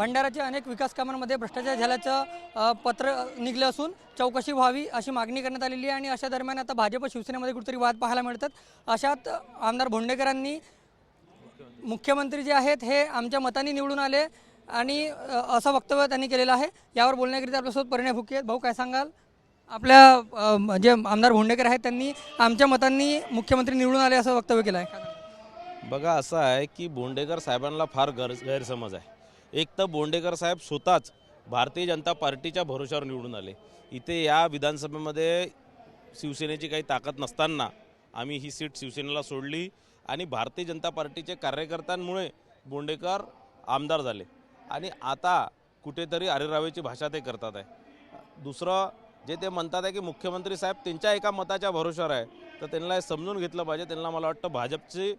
भंडाऱ्याच्या अनेक विकास कामांमध्ये भ्रष्टाचार झाल्याचं पत्र निघलं असून चौकशी व्हावी अशी मागणी करण्यात आलेली आहे। आणि अशा दरम्यान आता भाजप शिवसेनेमध्ये कुठेतरी वाद पाहायला मिळतात। अशात आमदार भोंडेकरांनी मुख्यमंत्री जे आहेत हे आमच्या मतांनी निवडून आले आणि असं वक्तव्य त्यांनी केलेलं आहे। यावर बोलण्याकरिता आपल्यासोबत परिणय भुके आहेत। भाऊ, काय सांगाल? आपल्या जे आमदार भोंडेकर आहेत त्यांनी आमच्या मतांनी मुख्यमंत्री निवडून आले असं वक्तव्य केलं आहे। बघा, असं आहे की बोंडेकर साहेबांना फार गैरसमज आहे। एक तर बोंडेकर साहेब स्वतःच भारतीय जनता पार्टीच्या भरोशावर निवडून आले। इथे या विधानसभेमध्ये शिवसेनेची काही ताकद नसताना आम्ही ही सीट शिवसेनेला सोडली आणि भारतीय जनता पार्टीचे कार्यकर्त्यांमुळे बोंडेकर आमदार झाले आणि आता कुठेतरी अरेरावेची भाषा ते करतात आहे। दुसरं जे ते म्हणतात आहे की मुख्यमंत्री साहेब त्यांच्या एका मताच्या भरोशावर आहे, तर त्यांना हे समजून घेतलं पाहिजे। त्यांना मला वाटतं भाजपचे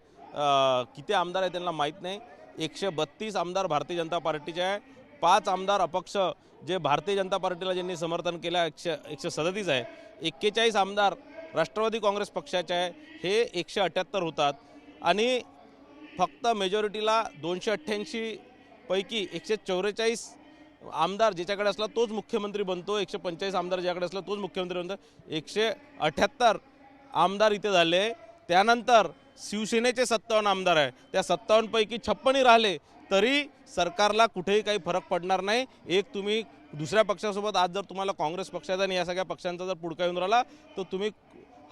किती आमदार आहे त्यांना माहीत नाही। 132 आमदार भारतीय जनता पार्टीचे आहे, 5 आमदार अपक्ष जे भारतीय जनता पार्टीला ज्यांनी समर्थन केलं 137 आहे, 41 आमदार राष्ट्रवादी काँग्रेस पक्षाचे आहे, हे 178 होतात आणि फक्त मेजॉरिटीला 288 पैकी 144 आमदार ज्याच्याकडे असला तोच मुख्यमंत्री बनतो, 145 आमदार ज्याकडे असला तोच मुख्यमंत्री बनतो। 178 आमदार इथे झाले। त्यानंतर शिवसेनेचे 57 आमदार आहे, त्या 57 पैकी 56 राहिले तरी सरकारला कुठेही काही फरक पडणार नाही। एक तुम्ही दुसऱ्या पक्षासोबत आज जर तुम्हाला काँग्रेस पक्षाचा आणि या सगळ्या पक्षांचा जर पुढका येऊन राहिला तर तुम्ही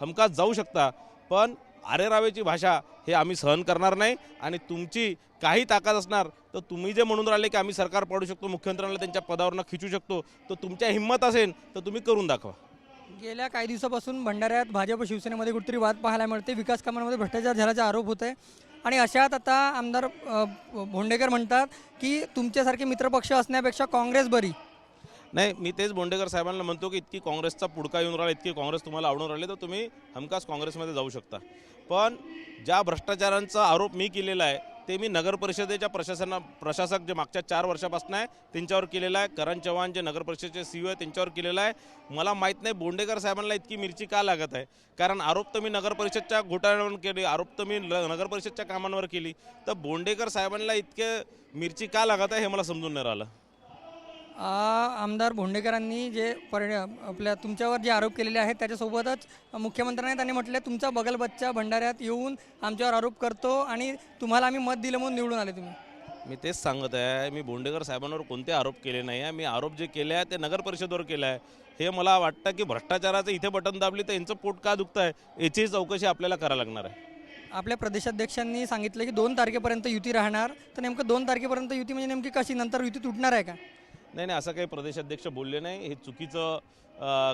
हमखास जाऊ शकता, पण अरेरावेची भाषा हे आम्ही सहन करणार नाही। आणि तुमची काही ताकद असणार तर तुम्ही जे म्हणून राहिले की आम्ही सरकार पाडू शकतो, मुख्यमंत्र्यांना त्यांच्या पदावरनं खिचू शकतो, तर तुमच्या हिंमत असेल तर तुम्ही करून दाखवा। गेल्या काही दिवसापासून भंडाऱ्यात भाजप शिवसेनेमध्ये कुठेतरी वाद पाहायला मिळते, विकास कामांमध्ये भ्रष्टाचार झाल्याचा आरोप होत आहे। आणि अशात आता आमदार भोंडेकर म्हणतात की तुमच्यासारखे मित्रपक्ष असण्यापेक्षा काँग्रेस बरी। नाही, मी तेच बोंडेकर साहेबांना म्हणतो की इतकी काँग्रेसचा पुढका येऊन राहिला, इतकी काँग्रेस तुम्हाला आवडून राहिली तर तुम्ही हमखास काँग्रेसमध्ये जाऊ शकता। पण ज्या भ्रष्टाचारांचा आरोप मी केलेला आहे ते मी नगर परिषदेच्या प्रशासक जे मागच्या 4 वर्षापासून आहे त्यांच्यावर केलेला आहे। करण चव्हाण जे नगर परिषदेचे CEO आहे त्यांच्यावर केलेला आहे। मला माहीत नाही बोंडेकर साहेबांना इतकी मिरची का लागत आहे, कारण आरोप तर मी नगर परिषदच्या घोटाळ्यावर केले, आरोप तर मी नगर परिषदच्या कामांवर केली, तर बोंडेकर साहेबांना इतके मिरची का लागत आहे हे मला समजून नाही राहिलं। आमदार भोंडेकरांनी जे आपल्या तुमच्यावर जे आरोप केलेले आहेत त्याच्यासोबतच मुख्यमंत्र्यांनी त्यांनी म्हटले तुमचा बगलबच्चा भंडाऱ्यात येऊन आमच्यावर आरोप करतो आणि तुम्हाला आम्ही मत दिलं म्हणून निवडून आले तुम्ही। मी तेच सांगत आहे, मी बोंडेकर साहेबांवर कोणते आरोप केले नाही आहे। मी आरोप जे केले आहे ते नगर परिषदेवर केले आहे। हे मला वाटतं की भ्रष्टाचाराचं इथे बटन दाबली तर यांचं पोट का दुखतं आहे याची चौकशी आपल्याला करायला लागणार आहे। आपल्या प्रदेशाध्यक्षांनी सांगितलं की 2 तारखेपर्यंत युती राहणार, तर नेमकं 2 तारखेपर्यंत युती म्हणजे नेमकी कशी, नंतर युती तुटणार आहे का? नाही, असं काही प्रदेशाध्यक्ष बोलले नाही। हे चुकीचं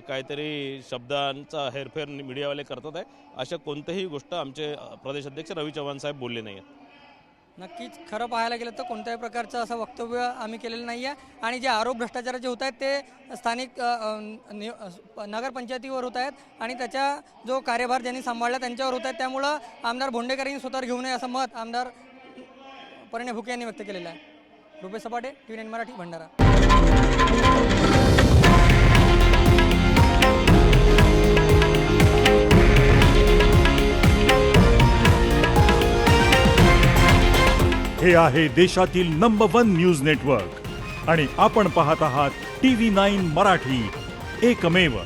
काहीतरी शब्दांचा हेरफेर मीडियावाले करतात आहे। अशा कोणतीही गोष्ट आमचे प्रदेशाध्यक्ष रवी चव्हाण साहेब बोलले नाही आहेत। नक्कीच खरं पाहायला गेलं तर कोणत्याही प्रकारचं असं वक्तव्य आम्ही केलेलं नाही आहे। आणि जे आरोप भ्रष्टाचाराचे होत आहेत ते स्थानिक नगरपंचायतीवर होत आहेत आणि त्याचा जो कार्यभार ज्यांनी सांभाळला त्यांच्यावर होत आहेत। त्यामुळं आमदार भोंडेकरांनी स्वतःवर घेऊ नये असं मत आमदार परिणय भुके यांनी व्यक्त केलेलं आहे। रुपेश सपाटे, TV9 मराठी, भंडारा। हे आहे देशातील नंबर 1 न्यूज नेटवर्क आणि आपण पाहत आहात TV9 मराठी, एकमेव।